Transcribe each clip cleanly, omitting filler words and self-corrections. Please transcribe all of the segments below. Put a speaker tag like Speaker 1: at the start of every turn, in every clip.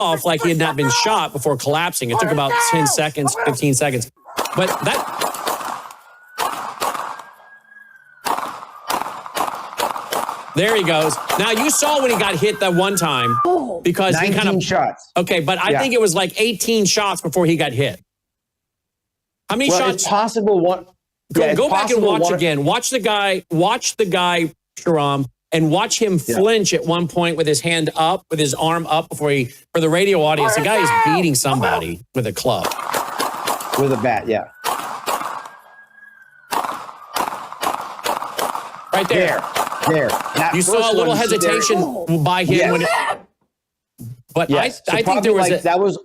Speaker 1: off like he had not been shot before collapsing. It took about 10 seconds, 15 seconds. But that... There he goes. Now, you saw when he got hit that one time because
Speaker 2: 19
Speaker 1: he kind of...
Speaker 2: shots.
Speaker 1: Okay, but I think it was like 18 shots before he got hit. How many shots?
Speaker 2: It's possible one...
Speaker 1: Go back and watch again. Watch the guy, Sharam, and watch him flinch at one point with his hand up, with his arm up before he... For the radio audience, the guy is beating somebody with a club.
Speaker 2: With a bat, yeah.
Speaker 1: Right there.
Speaker 2: There.
Speaker 1: You saw a little hesitation by him when but I think there was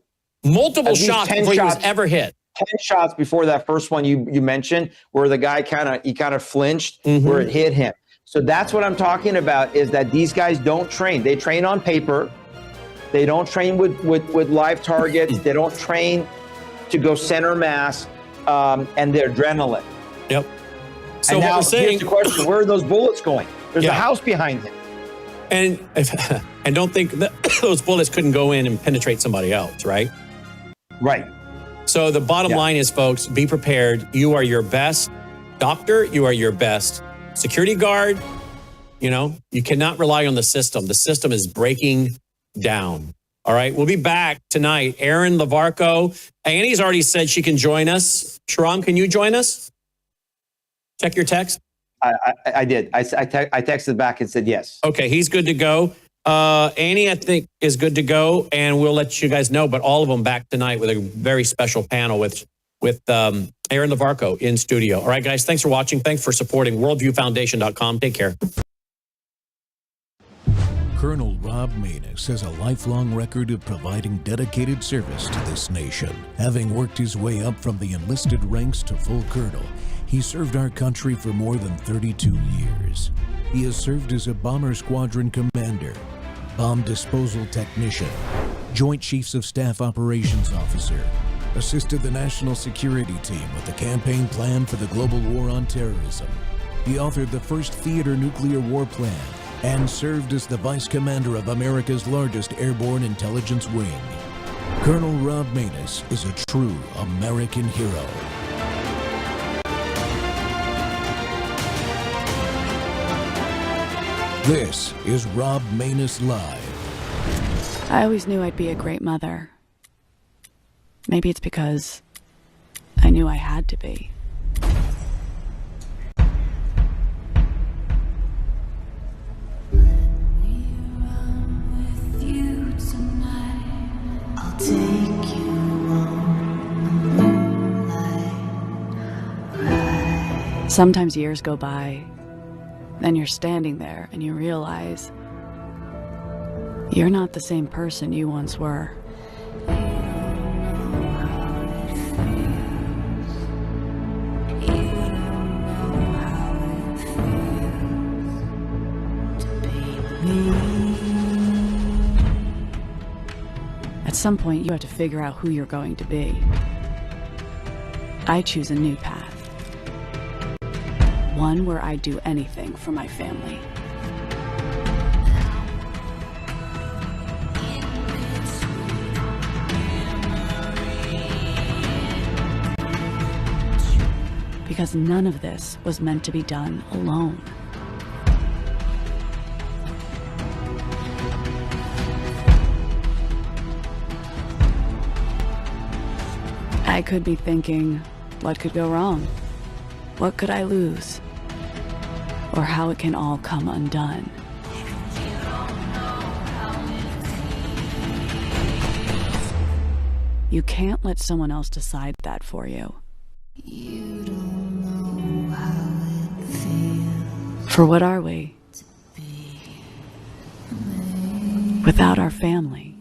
Speaker 1: multiple shots before he was ever hit.
Speaker 2: 10 shots before that first one you mentioned, where the guy kind of flinched, where it hit him. So that's what I'm talking about, is that these guys don't train. They train on paper. They don't train with live targets. They don't train to go center mass, and their adrenaline.
Speaker 1: Yep. So
Speaker 2: and
Speaker 1: what
Speaker 2: now,
Speaker 1: we're saying,
Speaker 2: here's the question: where are those bullets going? There's a house behind him.
Speaker 1: And don't think that those bullets couldn't go in and penetrate somebody else, right?
Speaker 2: Right.
Speaker 1: So the bottom line is, folks, be prepared. You are your best doctor. You are your best security guard. You know, you cannot rely on the system. The system is breaking down. All right. We'll be back tonight. Erin Lavarco. Annie's already said she can join us. Sharam, can you join us? Check your text.
Speaker 2: I did. I texted back and said yes.
Speaker 1: Okay, he's good to go. Annie, I think, is good to go, and we'll let you guys know. But all of them back tonight with a very special panel with Erin Lavarco in studio. All right, guys, thanks for watching. Thanks for supporting worldviewfoundation.com. Take care.
Speaker 3: Colonel Rob Maness has a lifelong record of providing dedicated service to this nation. Having worked his way up from the enlisted ranks to full colonel, he served our country for more than 32 years. He has served as a bomber squadron commander, bomb disposal technician, Joint Chiefs of Staff operations officer, assisted the national security team with the campaign plan for the global war on terrorism. He authored the first theater nuclear war plan and served as the vice commander of America's largest airborne intelligence wing. Colonel Rob Maness is a true American hero. This is Rob Maness Live.
Speaker 4: I always knew I'd be a great mother. Maybe it's because I knew I had to be. Sometimes years go by, then you're standing there and you realize you're not the same person you once were. At some point, you have to figure out who you're going to be. I choose a new path. One where I do anything for my family. Because none of this was meant to be done alone. I could be thinking, what could go wrong? What could I lose? Or how it can all come undone. You can't let someone else decide that for you. You don't know how it feels. For what are we? Without our family.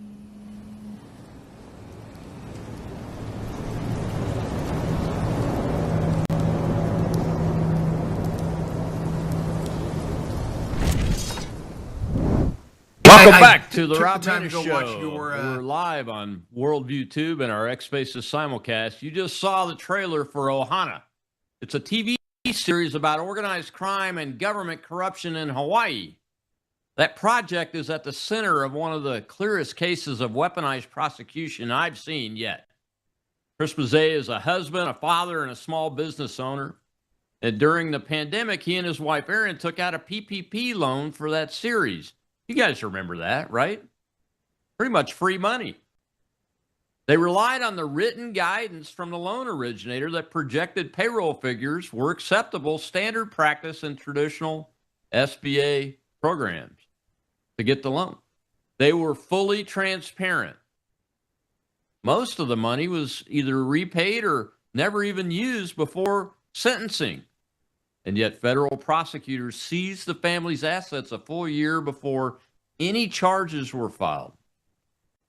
Speaker 5: Welcome back to the Rob Maness Show. We're live on Worldview Tube and our X Spaces simulcast. You just saw the trailer for Ohana. It's a TV series about organized crime and government corruption in Hawaii. That project is at the center of one of the clearest cases of weaponized prosecution I've seen yet. Chris Mazzei is a husband, a father, and a small business owner. And during the pandemic, he and his wife, Erin, took out a PPP loan for that series. You guys remember that, right? Pretty much free money. They relied on the written guidance from the loan originator that projected payroll figures were acceptable standard practice in traditional SBA programs to get the loan. They were fully transparent. Most of the money was either repaid or never even used before sentencing. And yet federal prosecutors seized the family's assets a full year before any charges were filed.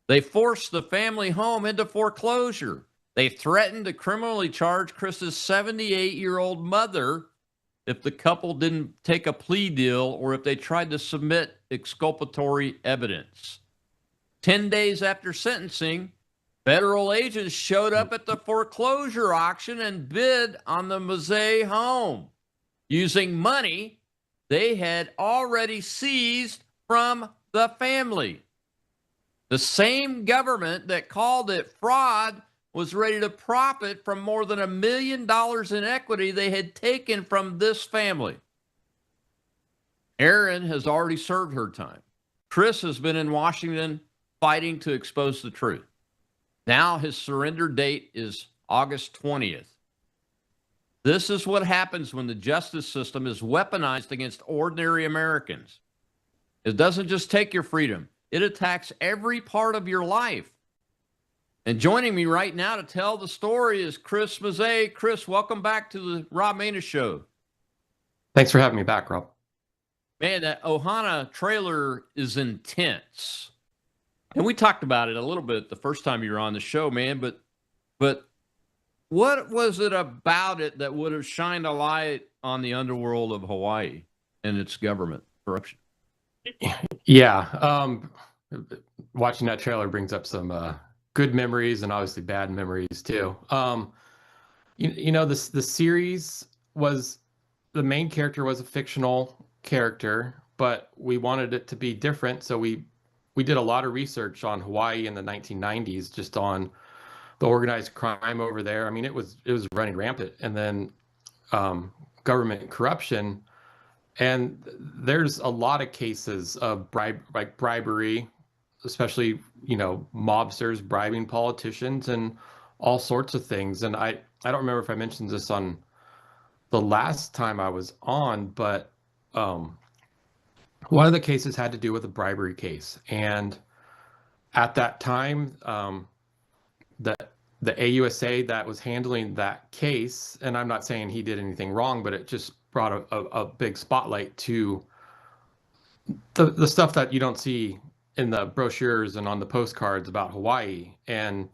Speaker 5: They forced the family home into foreclosure. They threatened to criminally charge Chris's 78-year-old mother if the couple didn't take a plea deal or if they tried to submit exculpatory evidence. 10 days after sentencing, federal agents showed up at the foreclosure auction and bid on the Mazzei home using money they had already seized from the family. The same government that called it fraud was ready to profit from more than $1 million in equity they had taken from this family. Erin has already served her time. Chris has been in Washington fighting to expose the truth. Now his surrender date is August 20th. This is what happens when the justice system is weaponized against ordinary Americans. It doesn't just take your freedom. It attacks every part of your life. And joining me right now to tell the story is Chris Mazzei. Chris, welcome back to the Rob Maness Show.
Speaker 6: Thanks for having me back, Rob.
Speaker 5: Man, that Ohana trailer is intense. And we talked about it a little bit the first time you were on the show, man. But what was it about it that would have shined a light on the underworld of Hawaii and its government corruption?
Speaker 6: Yeah. Watching that trailer brings up some good memories and obviously bad memories too. The series was, the main character was a fictional character, but we wanted it to be different. So we did a lot of research on Hawaii in the 1990s, just on the organized crime over there. I mean, it was running rampant, and then government corruption. And there's a lot of cases of bribery, especially, mobsters bribing politicians and all sorts of things. And I don't remember if I mentioned this on the last time I was on, but one of the cases had to do with a bribery case. And at that time, the AUSA that was handling that case, and I'm not saying he did anything wrong, but it just brought a big spotlight to the stuff that you don't see in the brochures and on the postcards about Hawaii. And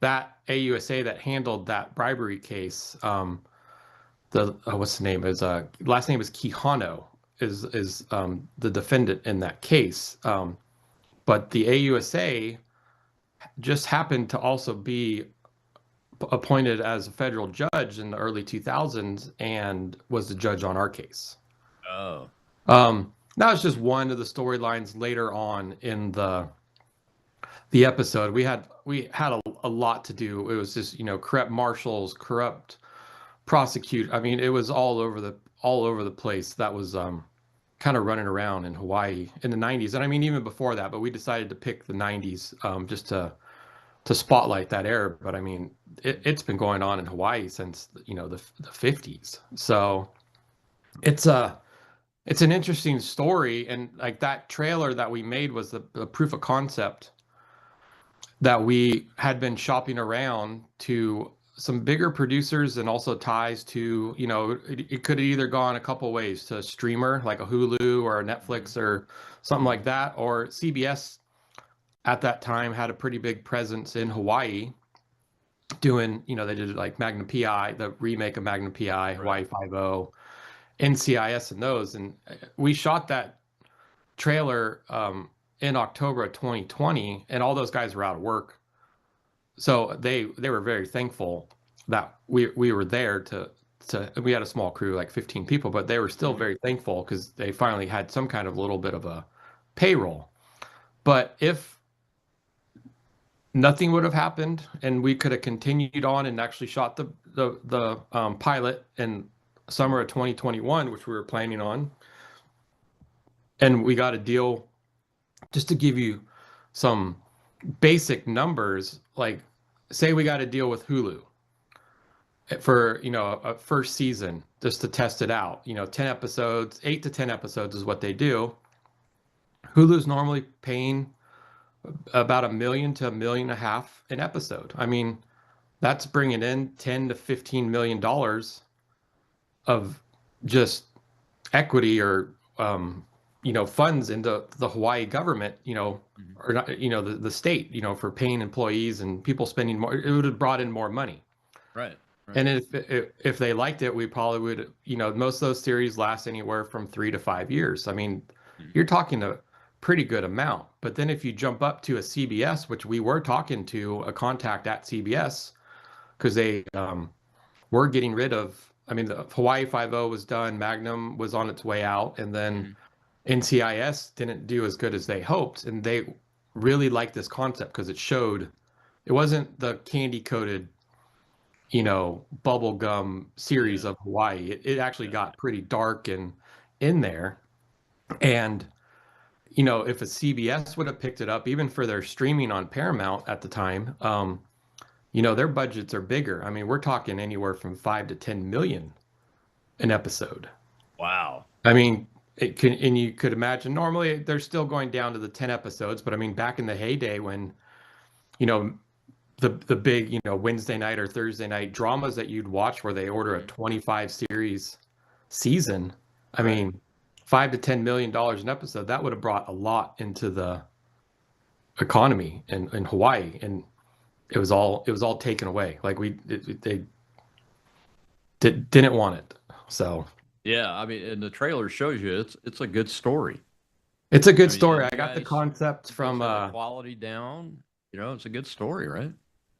Speaker 6: that AUSA that handled that bribery case, what's the name? Last name is Kihano, is the defendant in that case. But the AUSA just happened to also be appointed as a federal judge in the early 2000s and was the judge on our case.
Speaker 5: Oh.
Speaker 6: That was just one of the storylines later on in the episode. We had a lot to do. It was just, corrupt marshals, corrupt prosecute. I mean, it was all over the place. That was kind of running around in Hawaii in the 90s. And I mean, even before that, but we decided to pick the 90s just to spotlight that era. But I mean, it's been going on in Hawaii since, the 50s. So it's an interesting story. And like that trailer that we made was the proof of concept that we had been shopping around to some bigger producers, and also ties to, it could have either gone a couple ways, to a streamer like a Hulu or a Netflix or something like that, or CBS at that time had a pretty big presence in Hawaii doing, they did like Magnum PI, the remake of Magnum PI, Hawaii Five-0, NCIS and those. And we shot that trailer in October of 2020, and all those guys were out of work. So they were very thankful that we were there to we had a small crew, like 15 people, but they were still very thankful because they finally had some kind of little bit of payroll. But if nothing would have happened and we could have continued on and actually shot the pilot in summer of 2021, which we were planning on, and we got a deal, just to give you some basic numbers, like say we got a deal with Hulu for, a first season just to test it out, 10 episodes, 8 to 10 episodes is what they do. Hulu's normally paying about $1 million to $1.5 million an episode. I mean, that's bringing in 10 to 15 million dollars of just equity or funds into the Hawaii government, or not, the state, for paying employees and people spending more. It would have brought in more money.
Speaker 5: Right.
Speaker 6: And if they liked it, we probably would, most of those series last anywhere from 3 to 5 years. I mean, you're talking a pretty good amount. But then if you jump up to a CBS, which we were talking to a contact at CBS, because they were getting rid of, the Hawaii Five-0 was done, Magnum was on its way out, and then NCIS didn't do as good as they hoped. And they really liked this concept because it wasn't the candy-coated, bubble gum series of Hawaii. It actually got pretty dark and in there. And, if a CBS would have picked it up, even for their streaming on Paramount at the time, their budgets are bigger. I mean, we're talking anywhere from 5 to 10 million an episode.
Speaker 5: Wow.
Speaker 6: I mean, and you could imagine normally they're still going down to the 10 episodes, but I mean, back in the heyday when, the big, Wednesday night or Thursday night dramas that you'd watch where they order a 25 series season, I mean, $5 to $10 million an episode, that would have brought a lot into the economy in Hawaii. And it was all taken away. Like they didn't want it. So
Speaker 5: yeah, I mean, and the trailer shows you it's a good story.
Speaker 6: It's a good story. I got the concept from
Speaker 5: the quality down. It's a good story, right?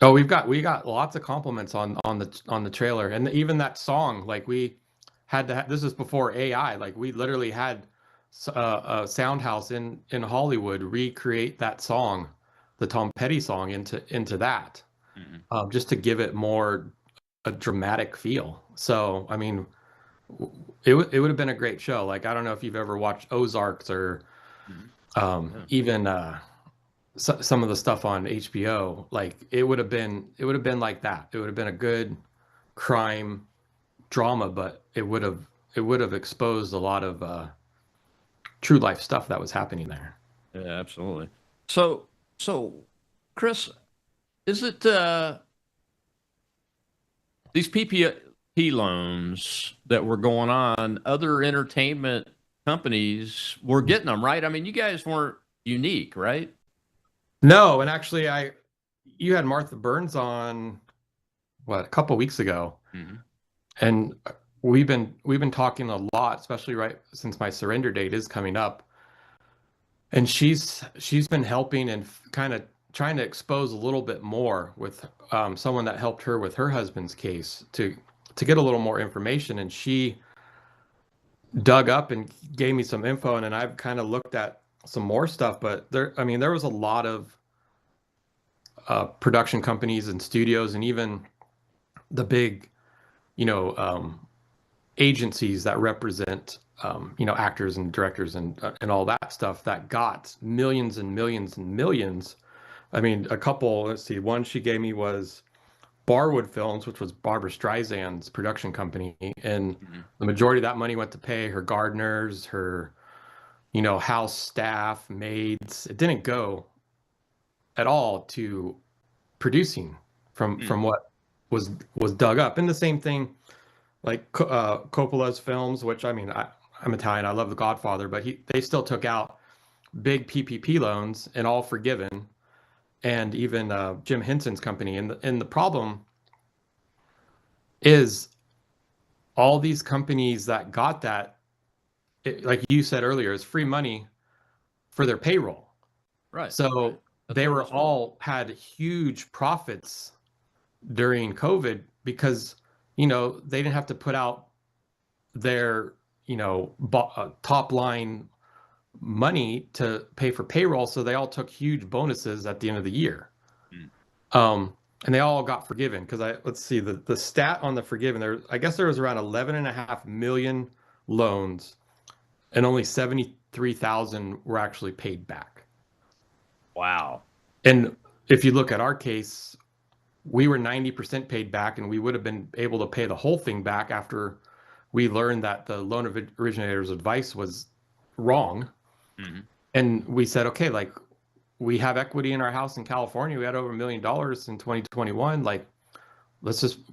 Speaker 6: Oh, we got lots of compliments on the trailer, and even that song. Like we had to. This is before AI. Like we literally had a sound house in Hollywood recreate that song, the Tom Petty song, into that, just to give it more a dramatic feel. So I mean, it would have been a great show. Like I don't know if you've ever watched Ozarks or even some of the stuff on HBO. Like it would have been like that. It would have been a good crime drama, but it would have exposed a lot of true life stuff that was happening there.
Speaker 5: Yeah, absolutely. So Chris, is it these PPP loans that were going on, other entertainment companies were getting them, right? I mean, you guys weren't unique, right?
Speaker 6: No, and actually you had Martha Burns on a couple weeks ago. And we've been talking a lot, especially right since my surrender date is coming up. And she's been helping and kind of trying to expose a little bit more with someone that helped her with her husband's case to get a little more information. And she dug up and gave me some info, and then I've kind of looked at some more stuff. But there was a lot of production companies and studios, and even the big, agencies that represent, actors and directors and all that stuff that got millions and millions and millions. I mean, a couple, let's see, one she gave me was Barwood Films, which was Barbara Streisand's production company. And the majority of that money went to pay her gardeners, her, house staff, maids. It didn't go at all to producing from what was dug up. And the same thing, like Coppola's films, which I'm Italian, I love The Godfather, but they still took out big PPP loans and all forgiven, and even Jim Henson's company. And the problem is all these companies that got that, like you said earlier, is free money for their payroll.
Speaker 5: Right.
Speaker 6: So they were all had huge profits during COVID because, they didn't have to put out their, top line money to pay for payroll, so they all took huge bonuses at the end of the year. And they all got forgiven because let's see the stat on the forgiven. I guess there was around 11.5 million loans, and only 73,000 were actually paid back.
Speaker 5: Wow.
Speaker 6: And if you look at our case, we were 90% paid back, and we would have been able to pay the whole thing back after we learned that the loan originator's advice was wrong.
Speaker 5: Mm-hmm.
Speaker 6: And we said, okay, like, we have equity in our house in California. We had over $1 million in 2021. Like,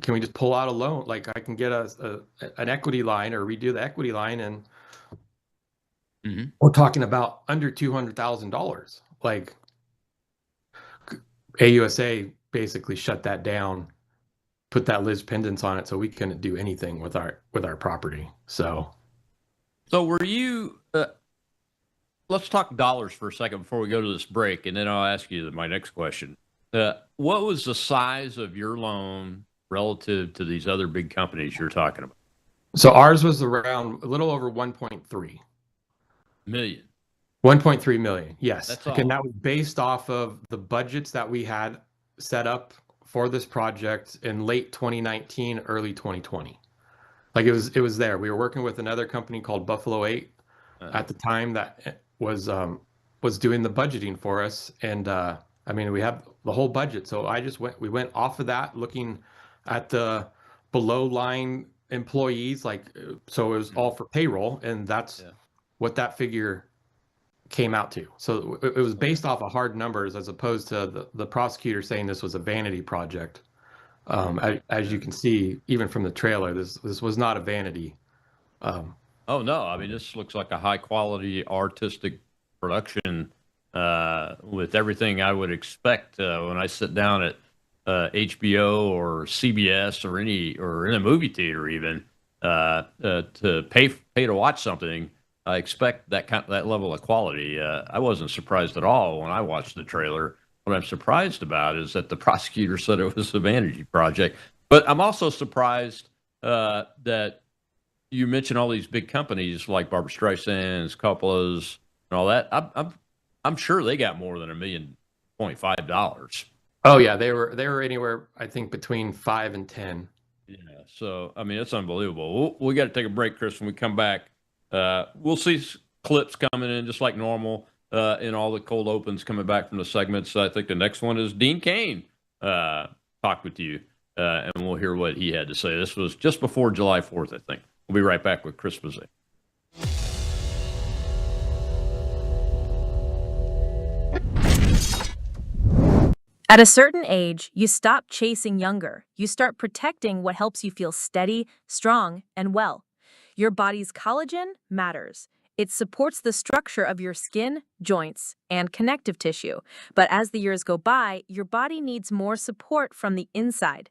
Speaker 6: can we just pull out a loan? Like, I can get an equity line or redo the equity line. And
Speaker 5: Mm-hmm.
Speaker 6: we're talking about under $200,000. Like, AUSA basically shut that down, put that Liz pendants on it, so we couldn't do anything with our property. So
Speaker 5: were you? Let's talk dollars for a second before we go to this break, and then I'll ask you my next question. What was the size of your loan relative to these other big companies you're talking about?
Speaker 6: So ours was around a little over 1.3
Speaker 5: million.
Speaker 6: 1.3 million. Yes.
Speaker 5: That's all.
Speaker 6: And that was based off of the budgets that we had set up for this project in late 2019, early 2020. Like, it was there. We were working with another company called Buffalo 8 at the time that was doing the budgeting for us. And I mean, we have the whole budget. So we went off of that, looking at the below line employees, like, so it was all for payroll, and that's what that figure came out to. So it was based off of hard numbers, as opposed to the prosecutor saying this was a vanity project. As you can see, even from the trailer, this was not a vanity.
Speaker 5: Oh no, I mean, this looks like a high quality artistic production with everything I would expect when I sit down at HBO or CBS or in a movie theater even to pay to watch something. I expect that level of quality. I wasn't surprised at all when I watched the trailer. What I'm surprised about is that the prosecutor said it was a vanity project. But I'm also surprised that you mentioned all these big companies like Barbra Streisand's, Coppola's, and all that. I'm sure they got more than $1.5 million.
Speaker 6: Oh yeah, they were anywhere, I think, between 5 and 10.
Speaker 5: Yeah, so I mean, it's unbelievable. We got to take a break, Chris. When we come back, we'll see clips coming in just like normal in all the cold opens coming back from the segments. I think the next one is Dean Cain talked with you, and we'll hear what he had to say. This was just before July 4th, I think. We'll be right back with Chris Mazzei.
Speaker 7: At a certain age, you stop chasing younger. You start protecting what helps you feel steady, strong, and well. Your body's collagen matters. It supports the structure of your skin, joints, and connective tissue. But as the years go by, your body needs more support from the inside.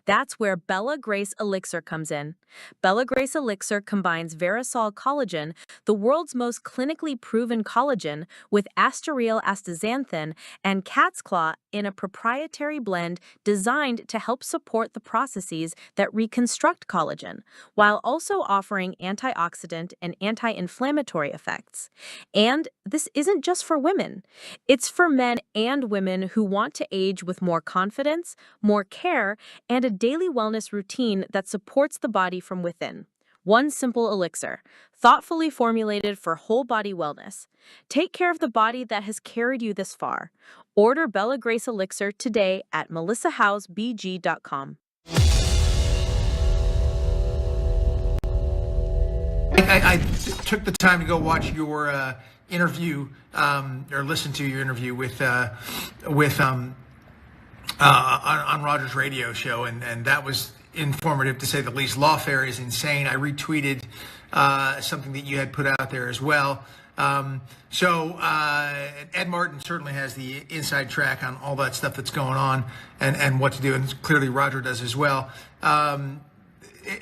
Speaker 7: That's where Bella Grace Elixir comes in. Bella Grace Elixir combines Verisol collagen, the world's most clinically proven collagen, with Asteryl astaxanthin and cat's claw in a proprietary blend designed to help support the processes that reconstruct collagen, while also offering antioxidant and anti-inflammatory effects. And this isn't just for women. It's for men and women who want to age with more confidence, more care, and a daily wellness routine that supports the body from within. One simple elixir, thoughtfully formulated for whole body wellness. Take care of the body that has carried you this far. Order Bella Grace Elixir today at melissahousebg.com.
Speaker 8: I took the time to go watch your interview or listen to your interview on Roger's radio show, and that was informative to say the least. Lawfare is insane. I retweeted something that you had put out there as well. So Ed Martin certainly has the inside track on all that stuff that's going on and what to do, and clearly Roger does as well.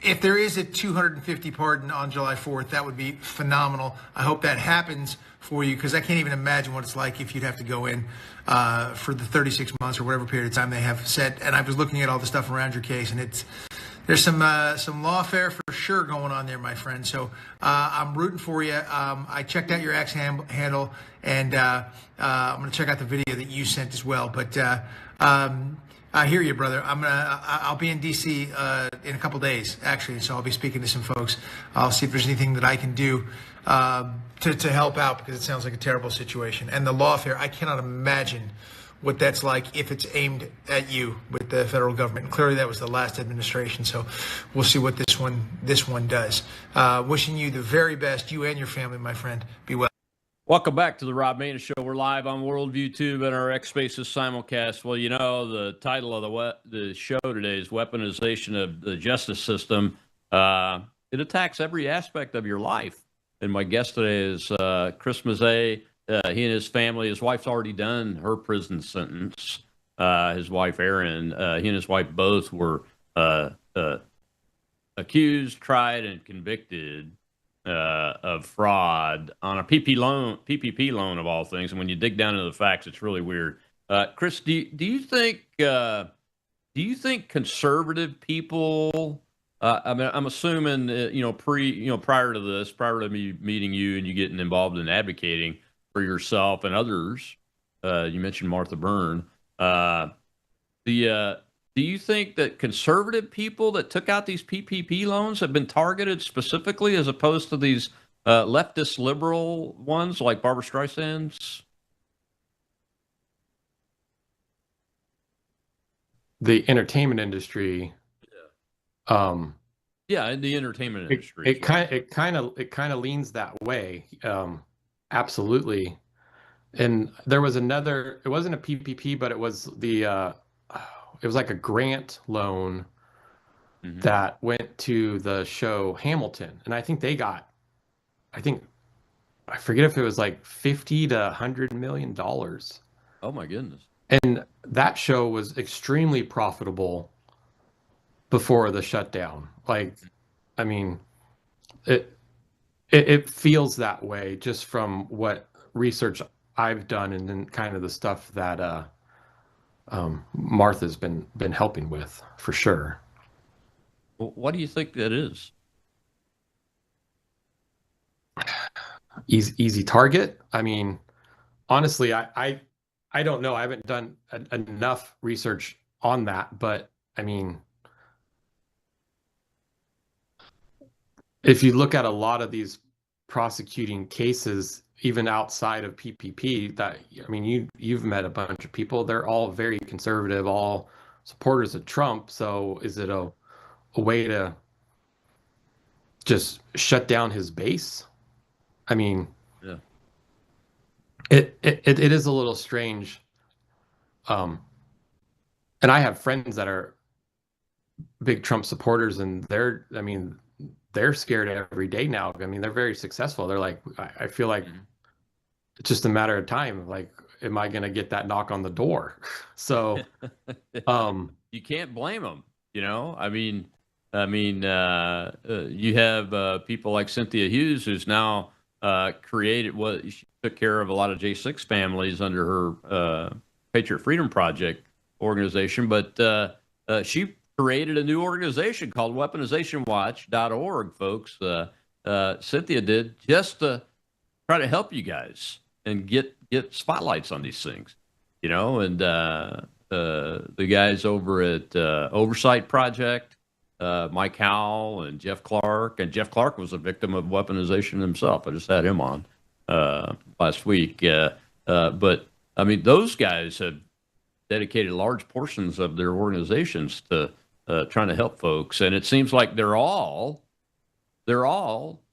Speaker 8: If there is a 250 pardon on July 4th, that would be phenomenal. I hope that happens for you, because I can't even imagine what it's like if you'd have to go in for the 36 months or whatever period of time they have set. And I was looking at all the stuff around your case, and some lawfare for sure going on there, my friend. So I'm rooting for you. I checked out your handle, and I'm going to check out the video that you sent as well. But I hear you, brother. I'll be in DC in a couple days, actually. So I'll be speaking to some folks. I'll see if there's anything that I can do to help out, because it sounds like a terrible situation. And the lawfare, I cannot imagine what that's like if it's aimed at you with the federal government. And clearly that was the last administration. So we'll see what this one does. Wishing you the very best, you and your family, my friend. Be well.
Speaker 5: Welcome back to the Rob Maness Show. We're live on Worldview Tube and our X Spaces simulcast. Well, you know, the title of the show today is Weaponization of the Justice System. It attacks every aspect of your life. And my guest today is Chris Mazzei. He and his family, his wife's already done her prison sentence. His wife, Erin, he and his wife both were accused, tried, and convicted of fraud on a PPP loan of all things. And when you dig down into the facts, it's really weird. Chris, do you think conservative people? I mean, I'm assuming prior to me meeting you and you getting involved in advocating for yourself and others, you mentioned Martha Byrne. Do you think that conservative people that took out these PPP loans have been targeted specifically, as opposed to these leftist liberal ones like Barbara Streisand's?
Speaker 6: The entertainment industry.
Speaker 5: Yeah, in the entertainment industry.
Speaker 6: It kind of leans that way. Absolutely. And there was another, it wasn't a PPP, but it was it was like a grant loan that went to the show Hamilton. And I think they got, I forget if it was like $50 to $100 million.
Speaker 5: Oh my goodness.
Speaker 6: And that show was extremely profitable before the shutdown. Like, I mean, it feels that way just from what research I've done, and then kind of the stuff that Martha's been helping with, for sure.
Speaker 5: Well, what do you think that is?
Speaker 6: Easy target. I mean, honestly, I don't know. I haven't done enough research on that, but I mean, if you look at a lot of these prosecuting cases, even outside of PPP, you've met a bunch of people. They're all very conservative, all supporters of Trump. So is it a way to just shut down his base? I mean,
Speaker 5: yeah,
Speaker 6: it is a little strange. And I have friends that are big Trump supporters, and they're scared every day now. I mean, they're very successful. They're like, I feel like it's just a matter of time. Like, am I going to get that knock on the door? So,
Speaker 5: you can't blame them. You know, you have people like Cynthia Hughes, who's now she took care of a lot of J6 families under her Patriot Freedom Project organization, but she created a new organization called weaponizationwatch.org, folks. Cynthia did, just to try to help you guys and get spotlights on these things, you know. And the guys over at Oversight Project, Mike Howell and Jeff Clark was a victim of weaponization himself. I just had him on last week. But I mean, those guys have dedicated large portions of their organizations to trying to help folks, and it seems like they're all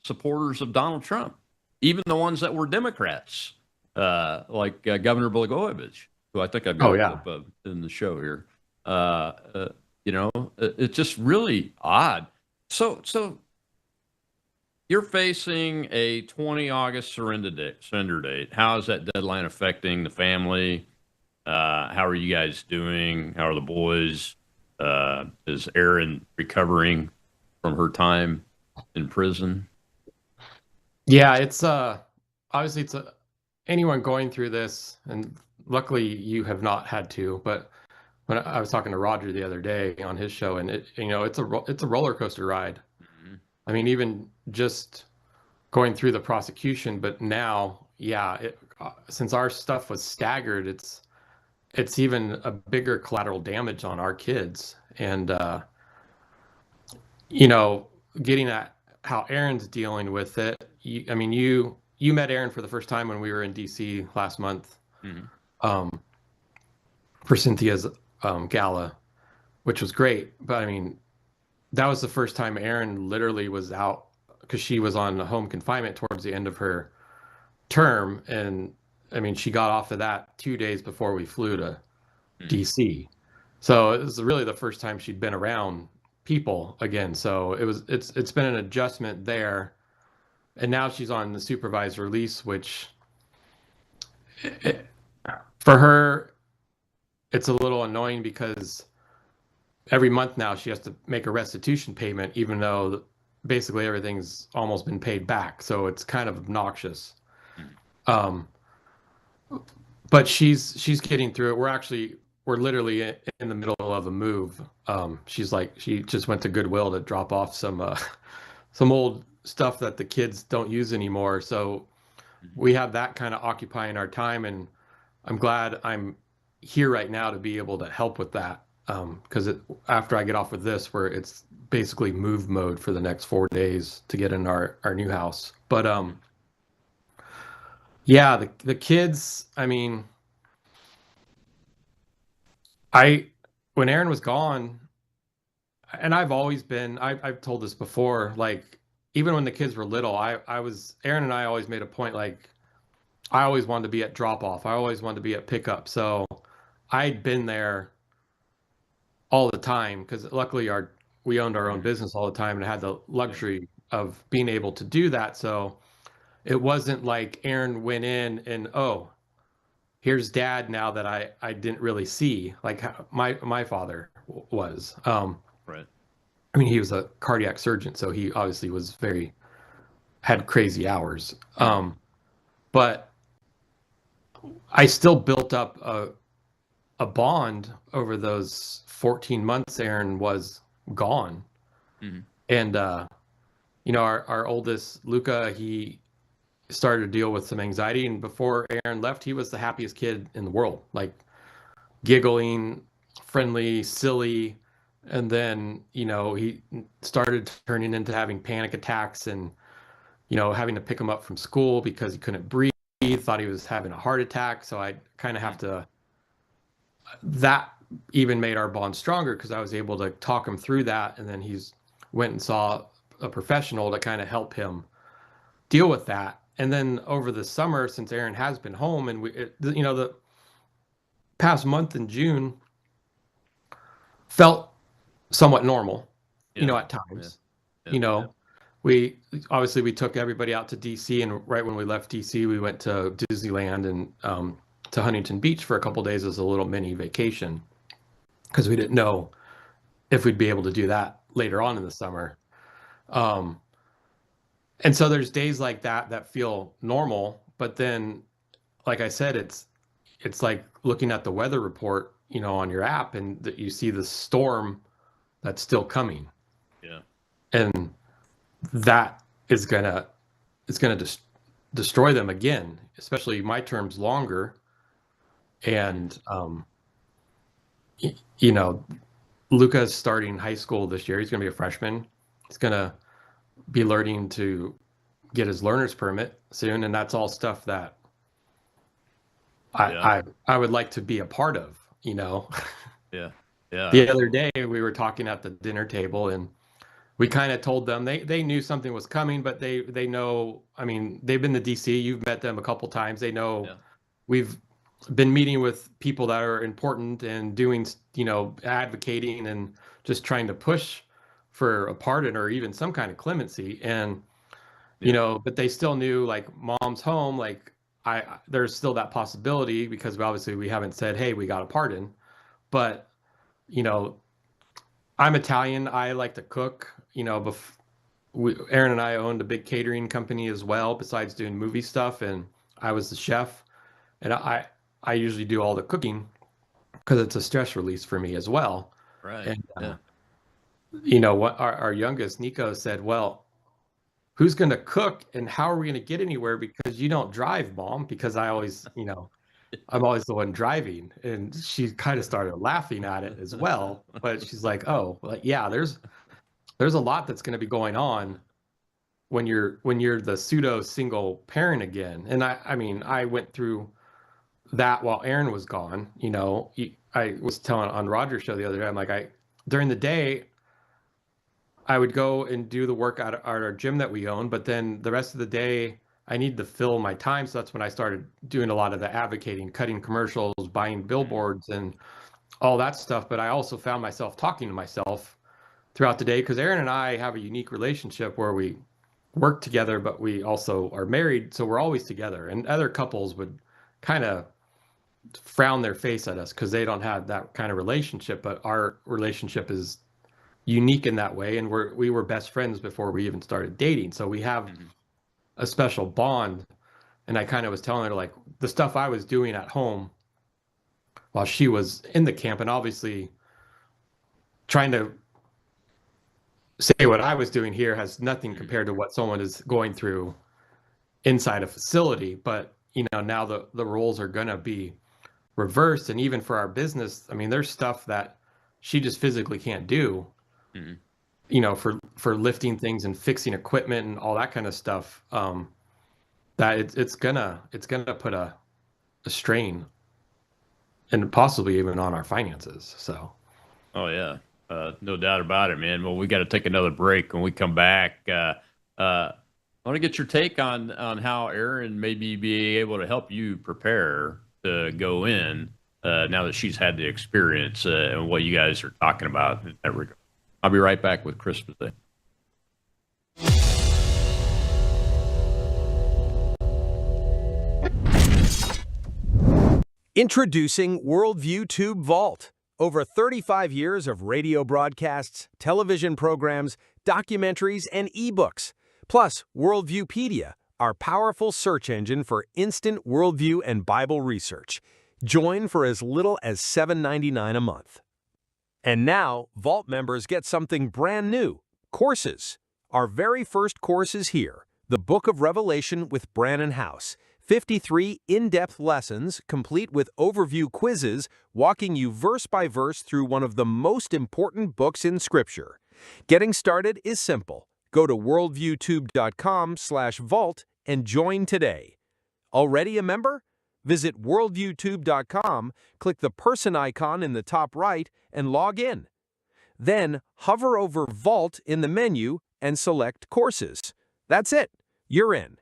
Speaker 5: supporters of Donald Trump, even the ones that were Democrats, like Governor Blagojevich, who I think I've got up in the show here. It's just really odd. So you're facing a 20 August surrender date. How is that deadline affecting the family? How are you guys doing? How are the boys? Is Erin recovering from her time in prison?
Speaker 6: Yeah, it's obviously anyone going through this, and luckily you have not had to, but when I was talking to Roger the other day on his show, and it's a roller coaster ride.
Speaker 5: Mhm.
Speaker 6: I mean, even just going through the prosecution, but now, yeah, since our stuff was staggered, it's even a bigger collateral damage on our kids. And you know, getting at how Aaron's dealing with it. I mean, you met Aaron for the first time when we were in DC last month,
Speaker 5: Mhm.
Speaker 6: um, for Cynthia's gala, which was great. But I mean, that was the first time Aaron literally was out because she was on home confinement towards the end of her term, and I mean, she got off of that 2 days before we flew to
Speaker 5: Mhm.
Speaker 6: DC. So it was really the first time she'd been around people again. So it's been an adjustment there. And now she's on the supervised release, which for her, it's a little annoying because every month now she has to make a restitution payment, even though basically everything's almost been paid back. So it's kind of obnoxious.
Speaker 5: Mhm.
Speaker 6: Um, but she's getting through it. We're literally in the middle of a move. She just went to Goodwill to drop off some old stuff that the kids don't use anymore. So
Speaker 5: Mhm.
Speaker 6: we have that kind of occupying our time, and I'm glad I'm here right now to be able to help with that. Because after I get off with this, where it's basically move mode for the next 4 days to get in our new house. But yeah, the kids. I mean, I when Aaron was gone, and I've always been. I've told this before. Like even when the kids were little, I was Aaron and I always made a point. Like I always wanted to be at drop off. I always wanted to be at pickup. So I'd been there all the time because luckily we owned our own
Speaker 5: Mhm.
Speaker 6: business all the time and had the
Speaker 5: Yeah.
Speaker 6: luxury of being able to do that. So it wasn't like Aaron went in and here's dad now that I didn't really see like how my father was.
Speaker 5: Right.
Speaker 6: I mean he was a cardiac surgeon, so he obviously was very had crazy hours.
Speaker 5: Mhm.
Speaker 6: But I still built up a bond over those 14 months Aaron was gone.
Speaker 5: Mhm.
Speaker 6: And our oldest Luca, he started to deal with some anxiety, and before Aaron left, he was the happiest kid in the world, like giggling, friendly, silly. And then, he started turning into having panic attacks and, having to pick him up from school because he couldn't breathe, thought he was having a heart attack. So I kind of have
Speaker 5: Mhm.
Speaker 6: to, that even made our bond stronger because I was able to talk him through that. And then he's went and saw a professional to kind of help him deal with that. And then over the summer, since Aaron has been home, and the past month in June felt somewhat normal,
Speaker 5: Yeah.
Speaker 6: at
Speaker 5: Yeah.
Speaker 6: times.
Speaker 5: Yeah.
Speaker 6: You know, we obviously we took everybody out to DC, and right when we left DC, we went to Disneyland and to Huntington Beach for a couple days as a little mini vacation because we didn't know if we'd be able to do that later on in the summer. Um, and so there's days like that feel normal, but then, like I said, it's like looking at the weather report, on your app, and that you see the storm that's still coming,
Speaker 5: Yeah.
Speaker 6: and that is gonna destroy them again. Especially my term's longer, and y- you know, Luca's starting high school this year. He's gonna be a freshman. He's gonna be learning to get his learner's permit soon, and that's all stuff that
Speaker 5: Yeah.
Speaker 6: I would like to be a part of.
Speaker 5: Yeah. Yeah.
Speaker 6: The other
Speaker 5: Absolutely.
Speaker 6: day we were talking at the dinner table, and we kind of told them they knew something was coming, but they know. I mean, they've been to DC. You've met them a couple times. They know
Speaker 5: Yeah.
Speaker 6: we've been meeting with people that are important and doing, advocating and just trying to push for a pardon or even some kind of clemency. And
Speaker 5: Yeah.
Speaker 6: but they still knew like mom's home. Like there's still that possibility because obviously we haven't said, hey, we got a pardon, but you know I'm Italian. I like to cook. Aaron and I owned a big catering company as well, besides doing movie stuff, and I was the chef, and I usually do all the cooking. because it's a stress release for me as well.
Speaker 5: Right.
Speaker 6: And,
Speaker 5: Yeah.
Speaker 6: you know, what our youngest, Nico, said, well, who's going to cook and how are we going to get anywhere? Because you don't drive, Mom, because I always, you know, I'm always the one driving. And she kind of started laughing at it as well. But she's like, oh, well, yeah, there's a lot that's going to be going on when you're the pseudo single parent again. And I mean, I went through that while Aaron was gone. You know, I was telling on Roger's show the other day, I'm like, during the day, I would go and do the work at our gym that we own, but then the rest of the day, I need to fill my time. So that's when I started doing a lot of the advocating, cutting commercials, buying billboards, and all that stuff. But I also found myself talking to myself throughout the day because Aaron and I have a unique relationship where we work together, but we also are married. So we're always together. And other couples would kind of frown their face at us because they don't have that kind of relationship. But our relationship is unique in that way, and we were best friends before we even started dating, so we have a special bond. And I kind of was telling her, like, the stuff I was doing at home while she was in the camp, and obviously trying to say what I was doing here has nothing compared to what someone is going through inside a facility. But you know, now the roles are going to be reversed. And even for our business, I mean, there's stuff that she just physically can't do. You know, for lifting things and fixing equipment and all that kind of stuff, that it's gonna put a strain and possibly even on our finances. So,
Speaker 5: Oh yeah, no doubt about it, man. Well, we got to take another break. When we come back, I want to get your take on how Erin maybe be able to help you prepare to go in now that she's had the experience and what you guys are talking about in that regard. I'll be right back with Christmas Day.
Speaker 9: Introducing Worldview Tube Vault. Over 35 years of radio broadcasts, television programs, documentaries, and ebooks. Plus, Worldviewpedia, our powerful search engine for instant worldview and Bible research. Join for as little as $7.99 a month. And now, Vault members get something brand new, courses. Our very first course is here, the Book of Revelation with Brannon House. 53 in-depth lessons, complete with overview quizzes, walking you verse by verse through one of the most important books in Scripture. Getting started is simple. Go to worldviewtube.com/vault and join today. Already a member? Visit worldviewtube.com, click the person icon in the top right, and log in. Then hover over Vault in the menu and select Courses. That's it. You're in.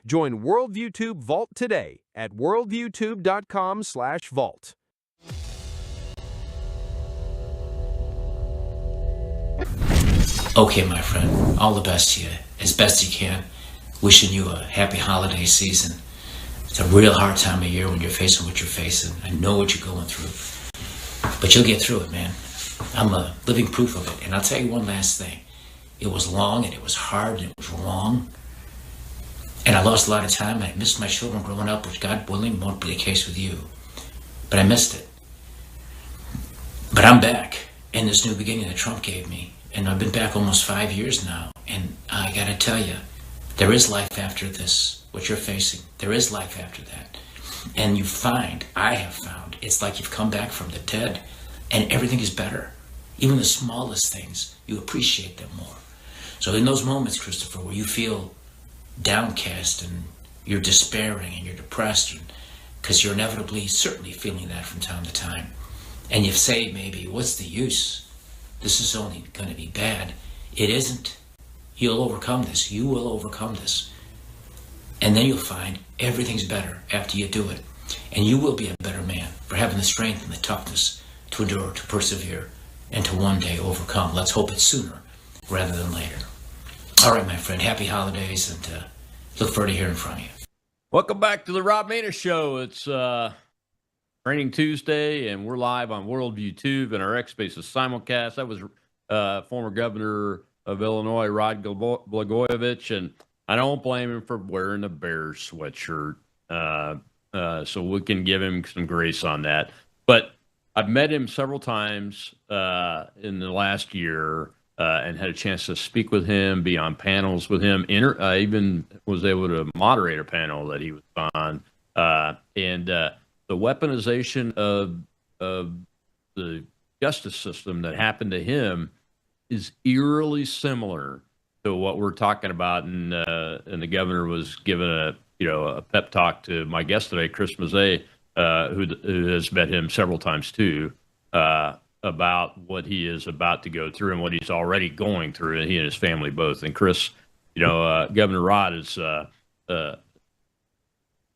Speaker 9: Join WorldviewTube Vault today at worldviewtube.com/vault.
Speaker 10: Okay, my friend, all the best to you, as best you can. Wishing you a happy holiday season. It's a real hard time of year when you're facing what you're facing. I know what you're going through, but you'll get through it, man. I'm a living proof of it. And I'll tell you one last thing. It was long and it was hard and it was wrong. And I lost a lot of time. I missed my children growing up, which God willing won't be the case with you. But I missed it. But I'm back in this new beginning that Trump gave me. And I've been back almost 5 years now. And I gotta tell you, there is life after this. What you're facing, there is life after that. And you find, I have found, it's like you've come back from the dead and everything is better. Even the smallest things, you appreciate them more. So in those moments, Christopher, where you feel downcast and you're despairing and you're depressed, because you're inevitably, certainly feeling that from time to time, and you say maybe, what's the use? This is only going to be bad. It isn't. You'll overcome this. You will overcome this. And then you'll find everything's better after you do it. And you will be a better man for having the strength and the toughness to endure, to persevere, and to one day overcome. Let's hope it's sooner rather than later. All right, my friend, happy holidays, and look forward to hearing from you.
Speaker 5: Welcome back to the Rob Maness Show. It's Training Tuesday, and we're live on Worldview Tube and our X Spaces simulcast. That was former governor of Illinois, Rod Blagojevich, and I don't blame him for wearing a Bears sweatshirt, so we can give him some grace on that. But I've met him several times in the last year and had a chance to speak with him, be on panels with him. I even was able to moderate a panel that he was on. And the weaponization of the justice system that happened to him is eerily similar to what we're talking about. And the governor was giving a pep talk to my guest today, Chris Mazzei, who has met him several times too, about what he is about to go through and what he's already going through, and he and his family both. And Chris, Governor Rod is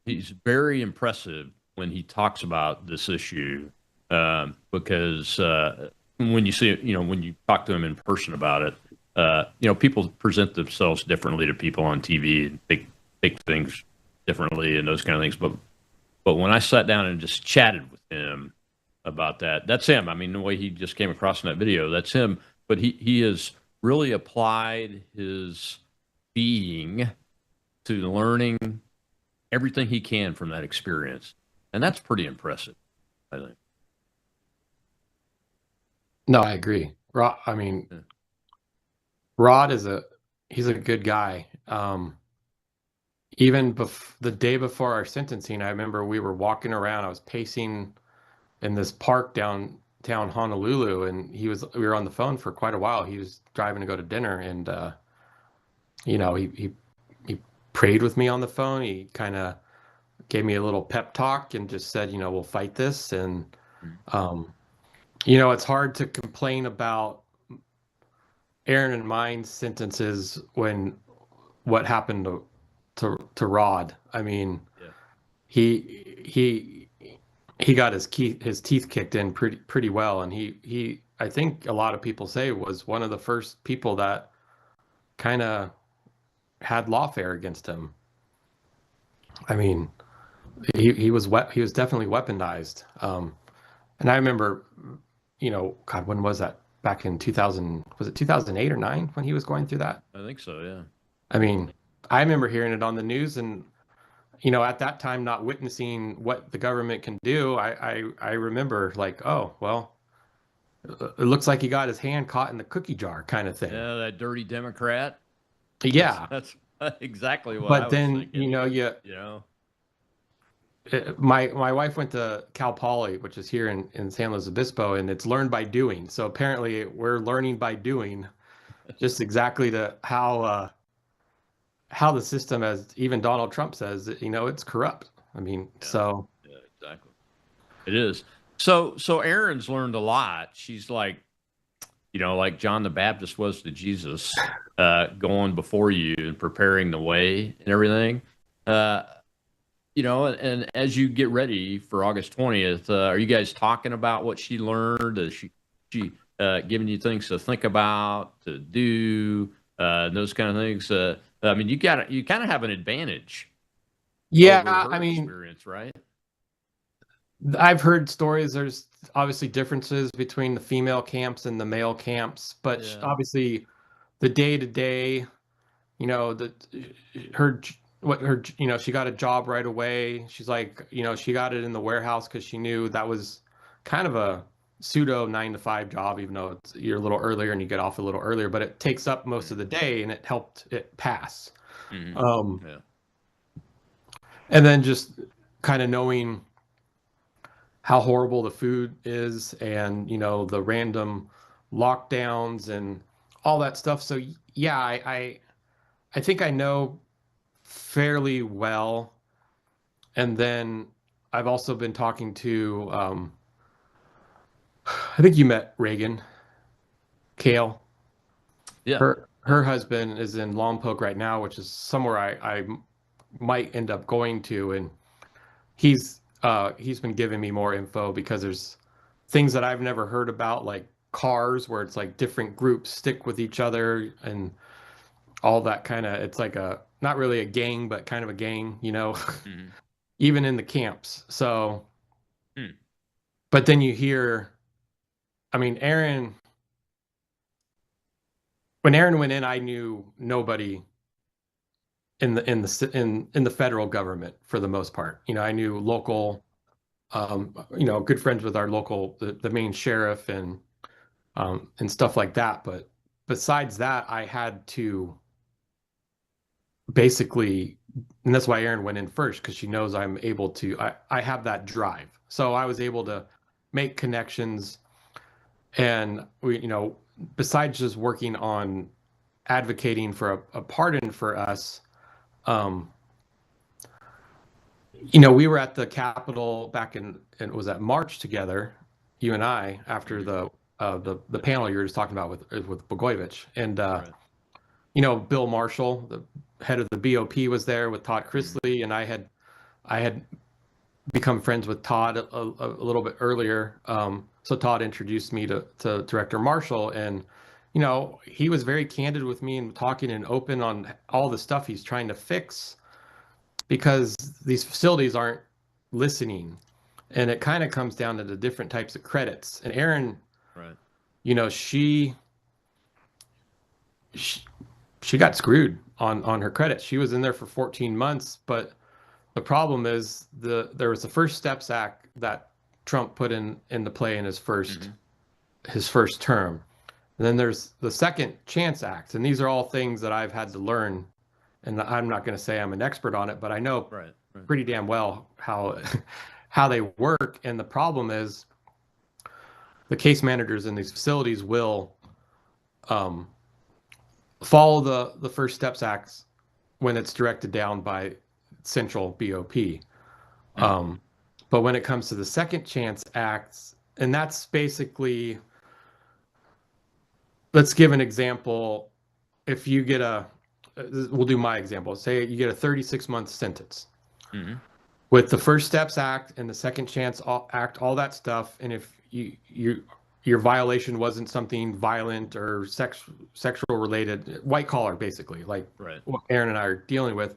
Speaker 5: he's very impressive when he talks about this issue, because when you see it, when you talk to him in person about it, people present themselves differently to people on TV and take things differently and those kind of things. But when I sat down and just chatted with him about that, that's him. I mean, the way he just came across in that video, that's him. But he has really applied his being to learning everything he can from that experience. And that's pretty impressive, I think.
Speaker 6: No, I agree. Rod, I mean, Rod he's a good guy. Even the day before our sentencing, I remember we were walking around. I was pacing in this park downtown Honolulu, and we were on the phone for quite a while. He was driving to go to dinner, and he prayed with me on the phone. He kind of gave me a little pep talk and just said, we'll fight this. And it's hard to complain about Aaron and mine's sentences when what happened to Rod. I mean, he got his teeth kicked in pretty well, and he I think a lot of people say was one of the first people that kind of had lawfare against him. I mean, he was definitely weaponized. And I remember, God, when was that? Back in 2000, was it 2008 or 9 when he was going through that?
Speaker 5: I think so, yeah.
Speaker 6: I mean, I remember hearing it on the news, and at that time, not witnessing what the government can do. I remember like, oh, well, it looks like he got his hand caught in the cookie jar kind of thing.
Speaker 5: Yeah, that dirty Democrat.
Speaker 6: Yeah,
Speaker 5: that's exactly what.
Speaker 6: But
Speaker 5: I was
Speaker 6: then
Speaker 5: thinking.
Speaker 6: My wife went to Cal Poly, which is here in San Luis Obispo, and it's learned by doing. So apparently, we're learning by doing, just exactly to how the system, as even Donald Trump says, it's corrupt. I mean, so
Speaker 5: yeah, exactly, it is. So Erin's learned a lot. She's like John the Baptist was to Jesus, going before you and preparing the way and everything. And as you get ready for August 20th, are you guys talking about what she learned? Is she giving you things to think about, to do, those kind of things? I mean, you kind of have an advantage.
Speaker 6: Yeah,
Speaker 5: over her
Speaker 6: I mean,
Speaker 5: experience, right?
Speaker 6: I've heard stories. There's obviously differences between the female camps and the male camps, but obviously the day to day, she got a job right away. She's like, she got it in the warehouse because she knew that was kind of a pseudo 9-to-5 job, even though you're a little earlier and you get off a little earlier, but it takes up most of the day, and it helped it pass.
Speaker 5: Mm-hmm.
Speaker 6: And then just kind of knowing how horrible the food is, and the random lockdowns and all that stuff. So yeah, I think I know fairly well. And then I've also been talking to I think you met Reagan Kale.
Speaker 5: Yeah,
Speaker 6: her husband is in Lompoc right now, which is somewhere I might end up going to, and he's been giving me more info because there's things that I've never heard about, like cars where it's like different groups stick with each other and all that kind of, it's like not really a gang, but kind of a gang,
Speaker 5: Mm-hmm.
Speaker 6: even in the camps. So, but then you hear, I mean, when Aaron went in, I knew nobody in the federal government for the most part. I knew local good friends with our local, the main sheriff and stuff like that. But besides that, I had to basically, and that's why Erin went in first, because she knows I'm able to, I have that drive. So I was able to make connections, and besides just working on advocating for a pardon for us, we were at the Capitol back in, it was at March together, you and I, after the panel you were just talking about with Blagojevich, and Bill Marshall, the head of the BOP, was there with Todd Chrisley, and I had become friends with Todd a little bit earlier. So Todd introduced me to Director Marshall, and he was very candid with me and talking and open on all the stuff he's trying to fix, because these facilities aren't listening, and it kind of comes down to the different types of credits. And Erin, she got screwed on her credits. She was in there for 14 months, but the problem is there was the First Steps Act that Trump put into play in his first term. And then there's the Second Chance Act, and these are all things that I've had to learn. And I'm not going to say I'm an expert on it, but I know pretty damn well how they work. And the problem is the case managers in these facilities will follow the First Steps Acts when it's directed down by central BOP. But when it comes to the Second Chance Acts, and that's basically, let's give an example. If you get we'll do my example. Say you get a 36-month sentence. With the First Steps Act and the Second Chance Act, all that stuff, and if your violation wasn't something violent or sexual related, white collar, basically, like what Erin and I are dealing with,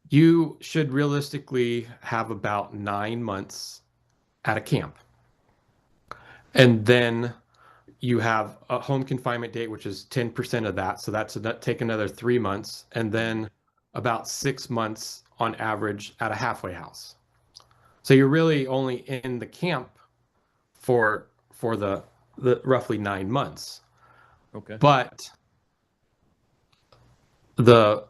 Speaker 6: you should realistically have about 9 months at a camp. And then you have a home confinement date, which is 10% of that. So that's take another 3 months, and then about 6 months on average at a halfway house. So you're really only in the camp for the roughly 9 months.
Speaker 5: Okay.
Speaker 6: But the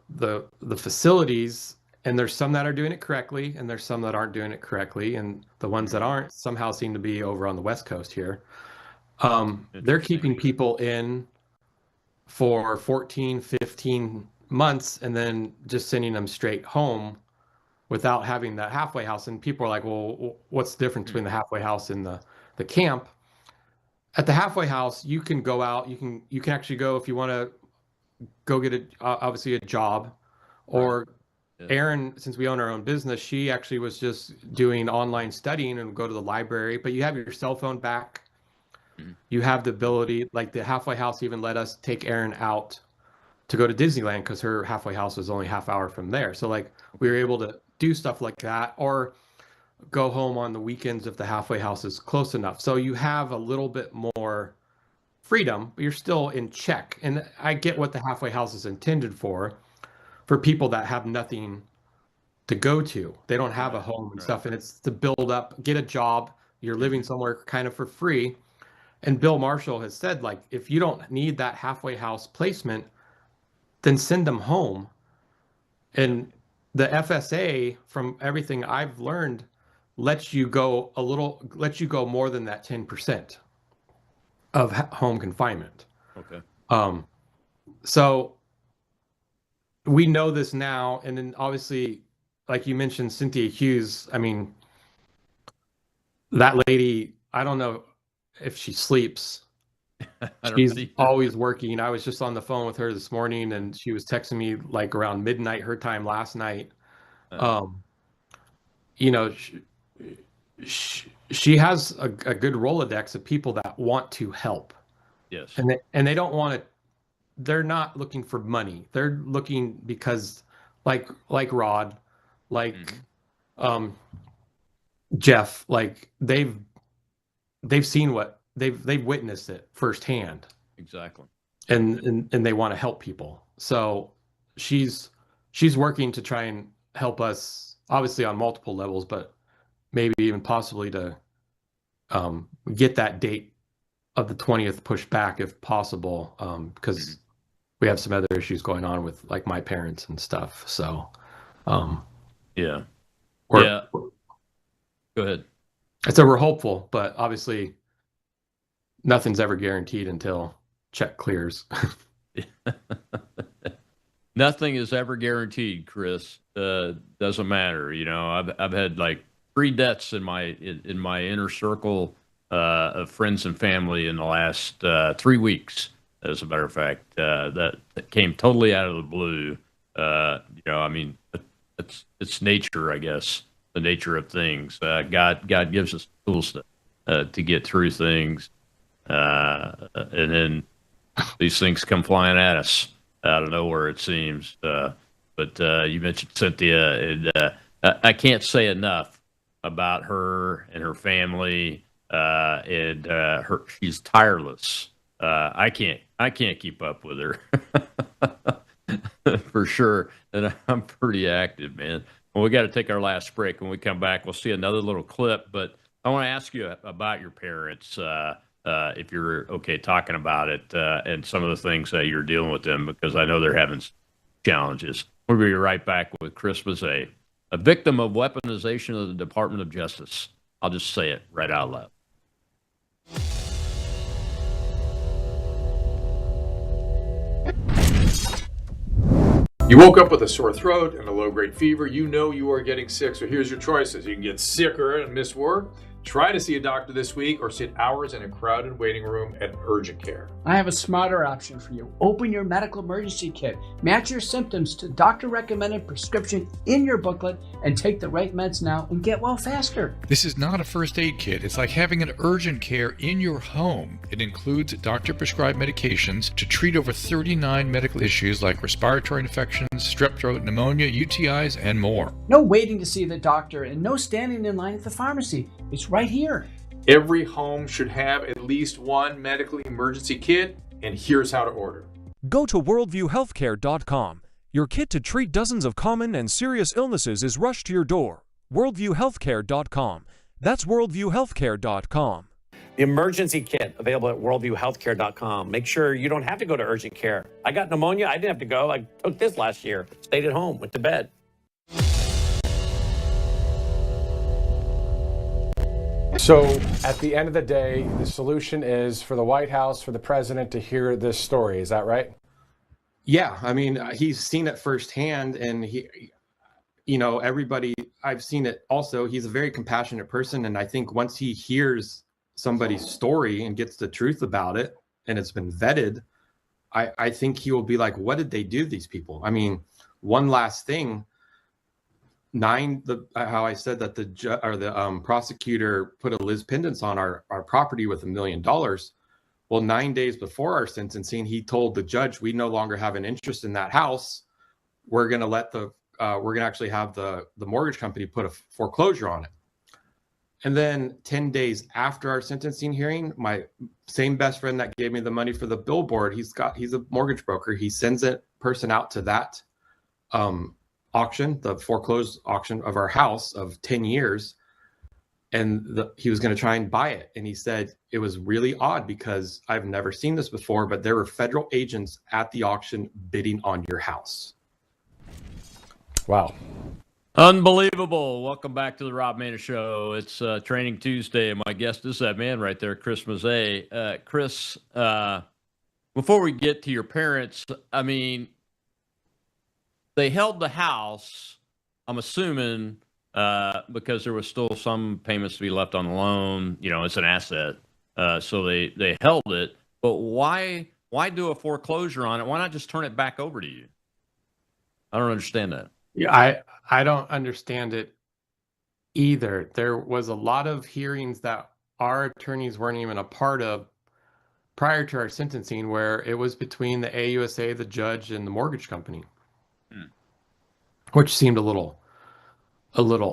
Speaker 6: facilities, and there's some that are doing it correctly, and there's some that aren't doing it correctly, and the ones that aren't somehow seem to be over on the West Coast here. They're keeping people in for 14, 15 months and then just sending them straight home without having that halfway house. And people are like, well, what's the difference between the halfway house and the camp? At the halfway house, you can go out, you can actually go, if you want to go get obviously a job, or Erin, since we own our own business, she actually was just doing online studying and go to the library, but you have your cell phone back. You have the ability, like the halfway house even let us take Erin out to go to Disneyland because her halfway house was only half hour from there. So like we were able to do stuff like that, or go home on the weekends if the halfway house is close enough. So you have a little bit more freedom, but you're still in check. And I get what the halfway house is intended for people that have nothing to go to. They don't have a home and stuff, and it's to build up, get a job. You're living somewhere kind of for free. And Bill Marshall has said, like, if you don't need that halfway house placement, then send them home. And the FSA, from everything I've learned, lets you go more than that 10% of home confinement.
Speaker 5: Okay.
Speaker 6: So we know this now, and then obviously, like you mentioned, Cynthia Hughes. I mean, that lady, I don't know if she sleeps. She's always working. I was just on the phone with her this morning, and she was texting me like around midnight her time last night. She has a good Rolodex of people that want to help.
Speaker 5: Yes.
Speaker 6: And they don't want to. They're not looking for money. They're looking because, like Rod, like Jeff, like they've seen what they've witnessed it firsthand.
Speaker 5: Exactly.
Speaker 6: And they want to help people. So she's working to try and help us, obviously on multiple levels, but maybe even possibly to get that date of the 20th pushed back if possible, because we have some other issues going on with like my parents and stuff. So,
Speaker 5: Yeah.
Speaker 6: we're,
Speaker 5: Yeah. Go ahead.
Speaker 6: so we're hopeful, but obviously nothing's ever guaranteed until check clears.
Speaker 5: Nothing is ever guaranteed, Chris. Doesn't matter. You know, I've had like 3 deaths in my inner circle of friends and family in the last 3 weeks. As a matter of fact, that came totally out of the blue. You know, I mean, it's nature, I guess, the nature of things. God gives us tools to get through things, and then these things come flying at us out of nowhere, it seems. But you mentioned Cynthia, and I can't say enough about her and her family, and her. She's tireless. I can't keep up with her for sure, and I'm pretty active, man. Well, we got to take our last break. When we come back, we'll see another little clip. But I want to ask you about your parents. If you're okay talking about it, and some of the things that you're dealing with them, because I know they're having challenges. We'll be right back with Chris Mazzei, a victim of weaponization of the Department of Justice. I'll just say it right out loud.
Speaker 11: You woke up with a sore throat and a low-grade fever. You know you are getting sick, so here's your choices. You can get sicker and miss work. Try to see a doctor this week or sit hours in a crowded waiting room at urgent care.
Speaker 12: I have a smarter option for you. Open your medical emergency kit. Match your symptoms to doctor-recommended prescription in your booklet and take the right meds now and get well faster.
Speaker 13: This is not a first aid kit. It's like having an urgent care in your home. It includes doctor-prescribed medications to treat over 39 medical issues like respiratory infections, strep throat, pneumonia, UTIs, and more.
Speaker 12: No waiting to see the doctor and no standing in line at the pharmacy. It's right here.
Speaker 11: Every home should have at least one medical emergency kit, and here's how to order.
Speaker 14: Go to worldviewhealthcare.com. Your kit to treat dozens of common and serious illnesses is rushed to your door. worldviewhealthcare.com. That's worldviewhealthcare.com.
Speaker 1: The emergency kit available at worldviewhealthcare.com. Make sure you don't have to go to urgent care. I got pneumonia. I didn't have to go. I took this last year. Stayed at home. Went to bed.
Speaker 9: So at the end of the day, the solution is for the White House, for the president to hear this story. Is that right?
Speaker 6: Yeah, I mean, he's seen it firsthand, and everybody, I've seen it also. He's a very compassionate person, and I think once he hears somebody's story and gets the truth about it, and it's been vetted, I think he will be like, what did they do to these people? I mean, one last thing. How I said that the prosecutor put a Liz Pendants on our property with $1 million. Well, 9 days before our sentencing, he told the judge, we no longer have an interest in that house. We're going to actually have the mortgage company put a foreclosure on it. And then 10 days after our sentencing hearing, my same best friend that gave me the money for the billboard, he's a mortgage broker. He sends a person out to that auction, the foreclosed auction of our house of 10 years. And he was going to try and buy it. And he said it was really odd because I've never seen this before, but there were federal agents at the auction bidding on your house.
Speaker 9: Wow.
Speaker 5: Unbelievable. Welcome back to the Rob Maness Show. It's Training Tuesday, and my guest is that man right there, Chris Mazzei. Chris, before we get to your parents, I mean, they held the house, I'm assuming, because there was still some payments to be left on the loan. You know, it's an asset. So they held it. But why do a foreclosure on it? Why not just turn it back over to you? I don't understand that.
Speaker 6: Yeah, I don't understand it either. There was a lot of hearings that our attorneys weren't even a part of prior to our sentencing, where it was between the AUSA, the judge, and the mortgage company, which seemed a little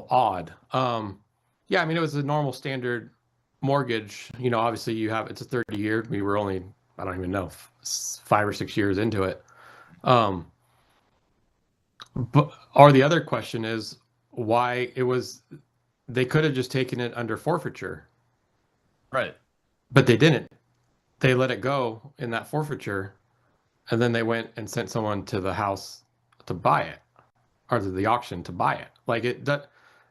Speaker 6: odd. Yeah, I mean, it was a normal standard mortgage. You know, obviously it's a 30-year. We were only, I don't even know, 5 or 6 years into it. Or the other question is why it was they could have just taken it under forfeiture.
Speaker 5: Right.
Speaker 6: But they didn't. They let it go in that forfeiture, and then they went and sent someone to the house to buy it, or to the auction to buy it. Like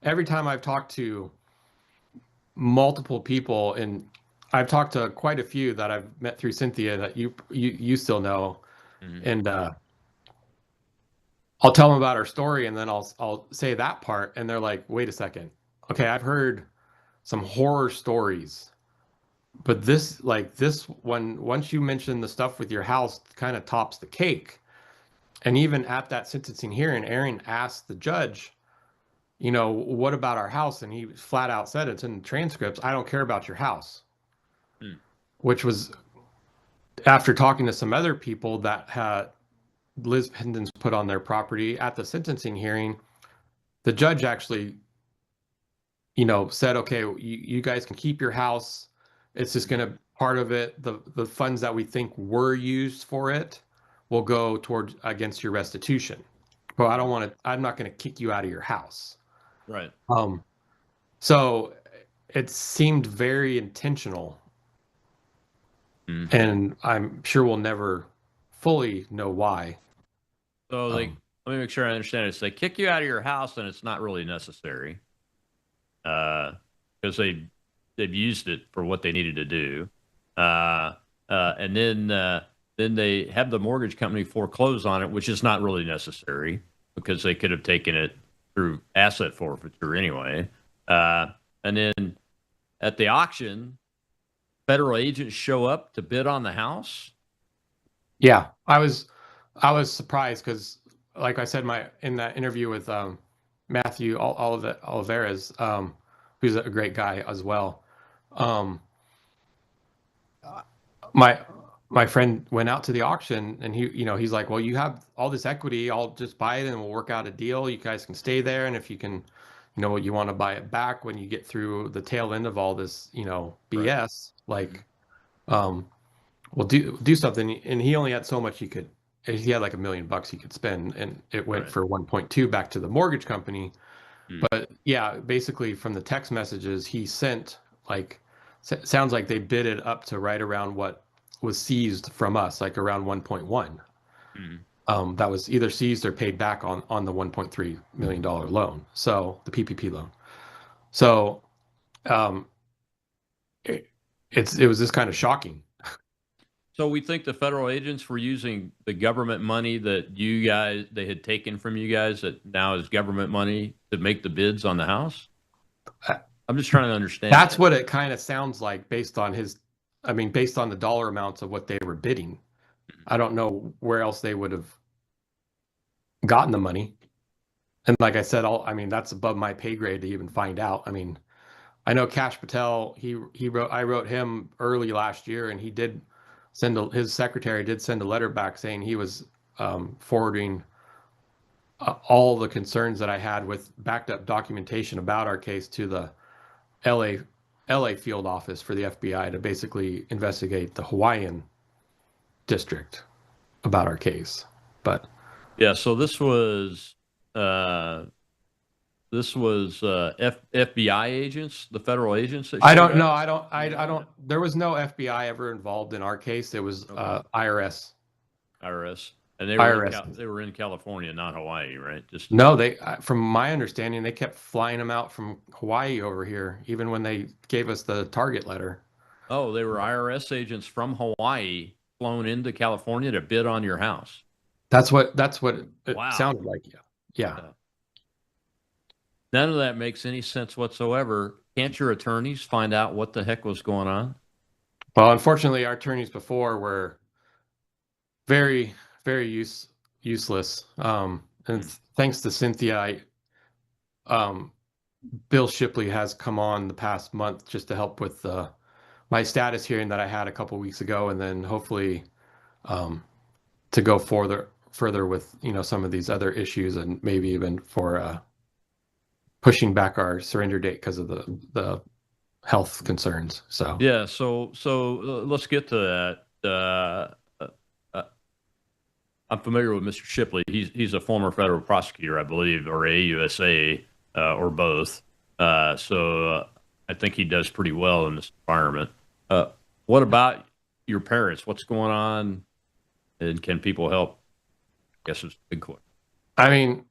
Speaker 6: every time I've talked to multiple people, and I've talked to quite a few that I've met through Cynthia that you still know, and I'll tell them about our story, and then I'll say that part, and they're like, "Wait a second, okay, I've heard some horror stories, but this one, once you mention the stuff with your house, kind of tops the cake." And even at that sentencing hearing, Aaron asked the judge, what about our house? And he flat out said, it's in the transcripts, I don't care about your house. Which was after talking to some other people that had Liz Pendens put on their property at the sentencing hearing. The judge actually, said, okay, you guys can keep your house. It's just going to, part of it, the funds that we think were used for it will go towards against your restitution. But I'm not going to kick you out of your house.
Speaker 5: Right.
Speaker 6: So it seemed very intentional. And I'm sure we'll never fully know why.
Speaker 5: So let me make sure I understand this. They kick you out of your house, and it's not really necessary, because they've used it for what they needed to do, and then they have the mortgage company foreclose on it, which is not really necessary because they could have taken it through asset forfeiture anyway. And then at the auction, federal agents show up to bid on the house.
Speaker 6: Yeah, I was surprised because, like I said, in that interview with Matthew Olivares, who's a great guy as well. My friend went out to the auction, and he's like, well, you have all this equity, I'll just buy it and we'll work out a deal. You guys can stay there, and if you can, you want to buy it back when you get through the tail end of all this, BS, like, we'll do something. And he only had so much he had like $1 million he could spend, and it went for 1.2 back to the mortgage company. But yeah, basically from the text messages he sent, like, sounds like they bid it up to right around what was seized from us, like around 1.1. That was either seized or paid back on the $1.3 million loan, so the PPP loan. So it was just kind of shocking.
Speaker 5: So we think the federal agents were using the government money that they had taken from you guys that now is government money to make the bids on the house? I'm just trying to understand.
Speaker 6: That's what it kind of sounds like based on based on the dollar amounts of what they were bidding. I don't know where else they would have gotten the money. And like I said, that's above my pay grade to even find out. I know Kash Patel, I wrote him early last year, and he did his secretary did send a letter back saying he was forwarding all the concerns that I had with backed up documentation about our case to the LA field office for the FBI to basically investigate the Hawaiian district about our case. But
Speaker 5: yeah, so this was FBI agents, the federal agents that
Speaker 6: I don't know. I don't. There was no FBI ever involved in our case. It was IRS.
Speaker 5: And they were in California, not Hawaii, right?
Speaker 6: No, from my understanding, they kept flying them out from Hawaii over here, even when they gave us the target letter.
Speaker 5: Oh, they were IRS agents from Hawaii flown into California to bid on your house.
Speaker 6: That's what it sounded like. Yeah.
Speaker 5: None of that makes any sense whatsoever. Can't your attorneys find out what the heck was going on?
Speaker 6: Well, unfortunately, our attorneys before were very, very useless. And thanks to Cynthia, Bill Shipley has come on the past month just to help with my status hearing that I had a couple weeks ago, and then hopefully to go further with some of these other issues, and maybe even for pushing back our surrender date because of the health concerns. So
Speaker 5: yeah, so let's get to that. I'm familiar with Mr. Shipley. He's a former federal prosecutor, I believe, or AUSA, or both. So I think he does pretty well in this environment. What about your parents? What's going on? And can people help? I guess it's a big question.
Speaker 6: I mean,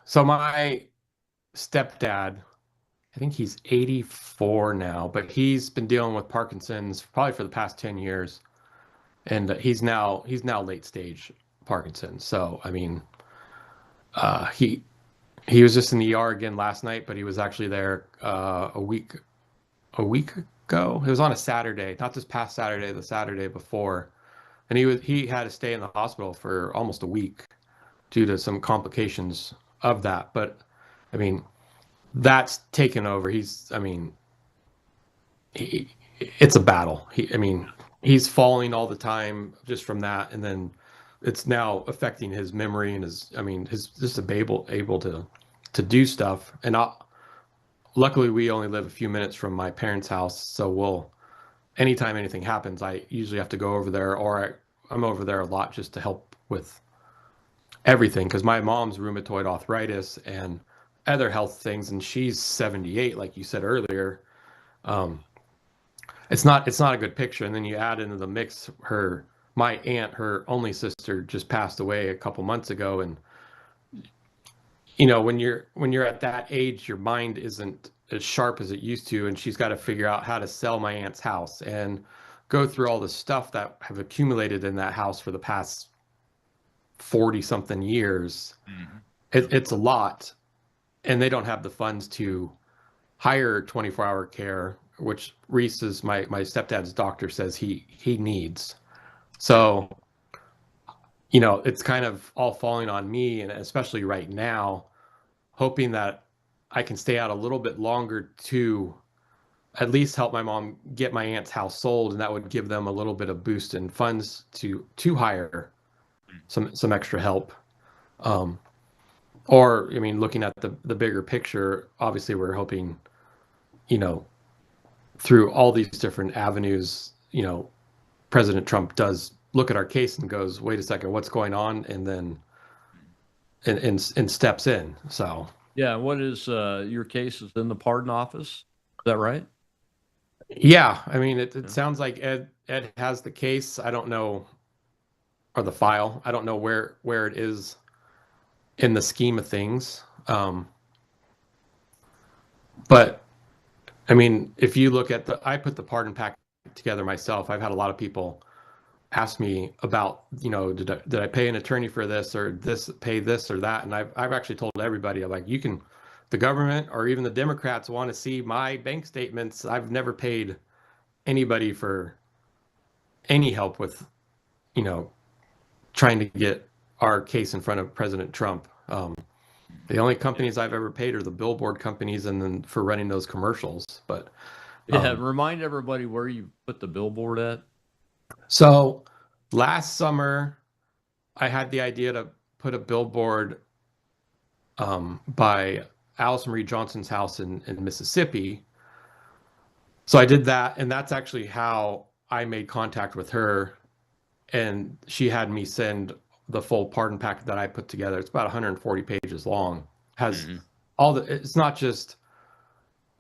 Speaker 6: so my stepdad, I think he's 84 now, but he's been dealing with Parkinson's probably for the past 10 years. And he's now late stage Parkinson's. So, I mean, he was just in the ER again last night, but he was actually there a week ago. It was on a Saturday, not this past Saturday, the Saturday before. And he had to stay in the hospital for almost a week due to some complications of that. But I mean, that's taken over. It's a battle. He's falling all the time just from that, and then it's now affecting his memory and his just able to do stuff. And luckily, we only live a few minutes from my parents' house, so anytime anything happens, I usually have to go over there, or I'm over there a lot just to help with everything, because my mom's rheumatoid arthritis and other health things, and she's 78, like you said earlier. It's not a good picture. And then you add into the mix my aunt, her only sister, just passed away a couple months ago, and when you're at that age, your mind isn't as sharp as it used to, and she's got to figure out how to sell my aunt's house and go through all the stuff that have accumulated in that house for the past 40 something years. Mm-hmm. It's a lot, and they don't have the funds to hire 24-hour care, which Reese is my stepdad's doctor says he needs. So, it's kind of all falling on me, and especially right now, hoping that I can stay out a little bit longer to at least help my mom get my aunt's house sold, and that would give them a little bit of boost in funds to hire some extra help. Or looking at the bigger picture, obviously we're hoping, through all these different avenues, President Trump does look at our case and goes, wait a second, what's going on? And then and steps in. So
Speaker 5: yeah, what is your case is in the pardon office? Is that right?
Speaker 6: Yeah, it sounds like Ed has the case. I don't know, or the file. I don't know where it is in the scheme of things. But if you look at I put the pardon pack together myself. I've had a lot of people ask me about, did I pay an attorney for this, or pay this or that? And I've actually told everybody, I'm like, the government or even the Democrats want to see my bank statements. I've never paid anybody for any help with, trying to get our case in front of President Trump. The only companies I've ever paid are the billboard companies, and then for running those commercials. But
Speaker 5: remind everybody where you put the billboard at.
Speaker 6: So last summer, I had the idea to put a billboard by Alice Marie Johnson's house in Mississippi. So I did that, and that's actually how I made contact with her, and she had me send the full pardon packet that I put together. It's about 140 pages long. Has it's not just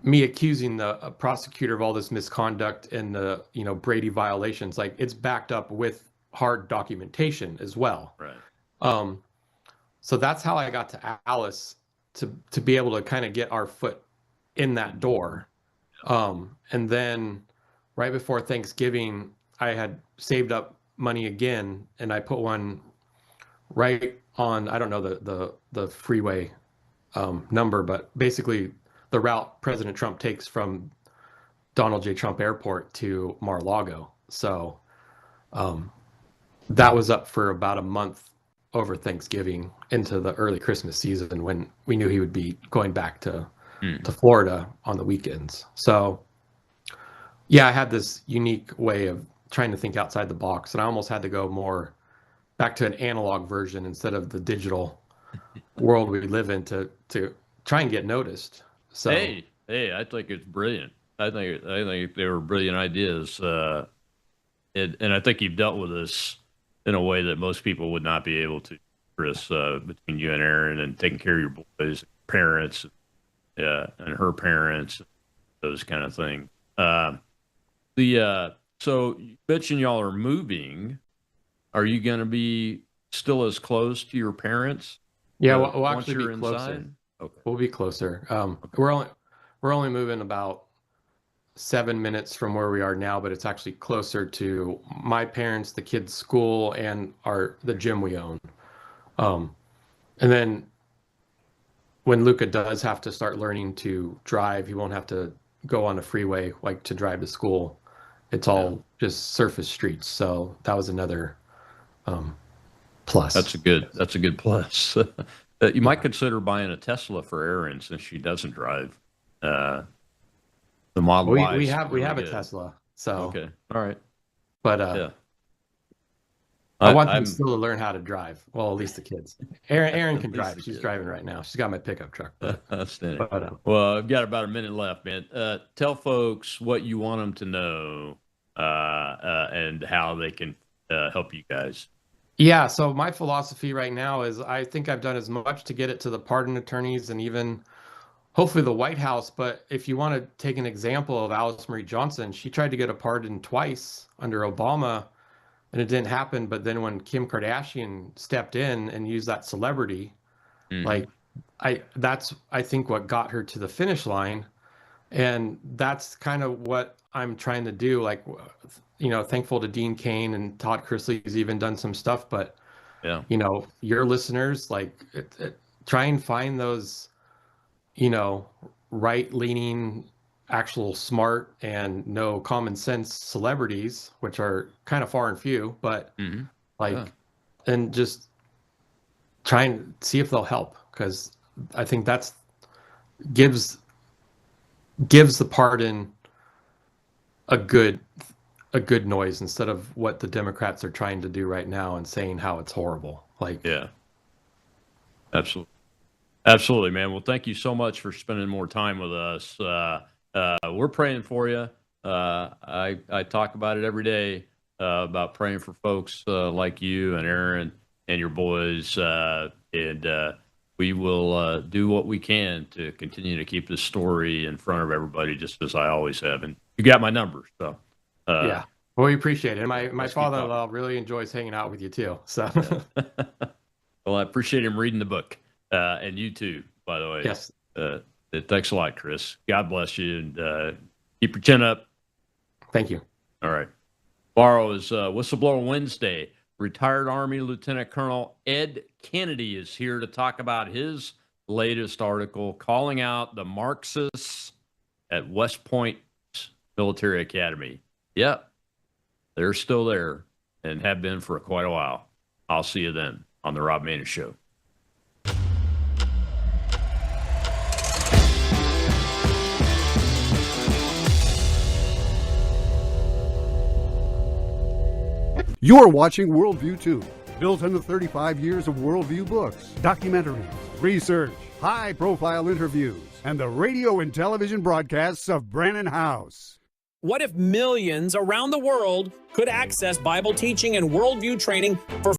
Speaker 6: me accusing the prosecutor of all this misconduct and the Brady violations. Like, it's backed up with hard documentation as well.
Speaker 5: Right.
Speaker 6: So that's how I got to Alice, to be able to kind of get our foot in that door. And then right before Thanksgiving, I had saved up money again, and I put one right on, I don't know the freeway number, but basically the route President Trump takes from Donald J. Trump Airport to Mar-a-Lago. So that was up for about a month over Thanksgiving into the early Christmas season, when we knew he would be going back to Florida on the weekends. So yeah, I had this unique way of trying to think outside the box, and I almost had to go more back to an analog version instead of the digital world we live in to try and get noticed. So
Speaker 5: hey, I think it's brilliant. I think they were brilliant ideas, and I think you've dealt with this in a way that most people would not be able to, Chris, between you and Aaron, and taking care of your boys, parents, Yeah, and her parents, those kind of things. So you mentioned y'all are moving. Are you going to be still as close to your parents?
Speaker 6: Yeah, we'll
Speaker 5: once
Speaker 6: actually
Speaker 5: you're
Speaker 6: be closer.
Speaker 5: inside? Okay.
Speaker 6: We'll be closer. We're only moving about 7 minutes from where we are now, but it's actually closer to my parents, the kids' school, and the gym we own. And then when Luca does have to start learning to drive, he won't have to go on a freeway like to drive to school. It's all just surface streets. So that was another plus.
Speaker 5: That's a good plus. You might consider buying a Tesla for Erin since she doesn't drive. The Model Y.
Speaker 6: We have a Tesla. So
Speaker 5: okay, all right.
Speaker 6: But
Speaker 5: yeah.
Speaker 6: I want them still to learn how to drive. Well, at least the kids. Erin can drive. She's driving right now. She's got my pickup truck.
Speaker 5: Outstanding. Well, I've got about a minute left, man. Tell folks what you want them to know and how they can help you guys.
Speaker 6: Yeah. So my philosophy right now is I think I've done as much to get it to the pardon attorneys and even hopefully the White House. But if you want to take an example of Alice Marie Johnson, she tried to get a pardon twice under Obama. And it didn't happen. But then when Kim Kardashian stepped in and used that celebrity, that's I think what got her to the finish line. And that's kind of what I'm trying to do. Like, thankful to Dean Cain and Todd Chrisley's even done some stuff. But, your listeners, try and find those, right-leaning, actual smart and no common sense celebrities, which are kind of far and few, but and just try and see if they'll help, because I think that's gives the pardon a good noise instead of what the Democrats are trying to do right now and saying how it's horrible.
Speaker 5: Absolutely, man. Well, thank you so much for spending more time with us. We're praying for you. I talk about it every day about praying for folks like you and Erin and your boys, and we will do what we can to continue to keep this story in front of everybody, just as I always have. And you got my number, so
Speaker 6: yeah. Well, we appreciate it. And my father-in-law really enjoys hanging out with you too. So,
Speaker 5: well, I appreciate him reading the book, and you too, by the way.
Speaker 6: Yes.
Speaker 5: Thanks a lot, Chris. God bless you, and keep your chin up.
Speaker 6: Thank you.
Speaker 5: All right. Tomorrow is Whistleblower Wednesday. Retired Army Lieutenant Colonel Ed Kennedy is here to talk about his latest article calling out the Marxists at West Point Military Academy. Yep, they're still there and have been for quite a while. I'll see you then on the Rob Maness Show.
Speaker 15: You're watching Worldview 2, built on the 35 years of Worldview books, documentaries, research, high-profile interviews, and the radio and television broadcasts of Brannon House.
Speaker 1: What if millions around the world could access Bible teaching and worldview training for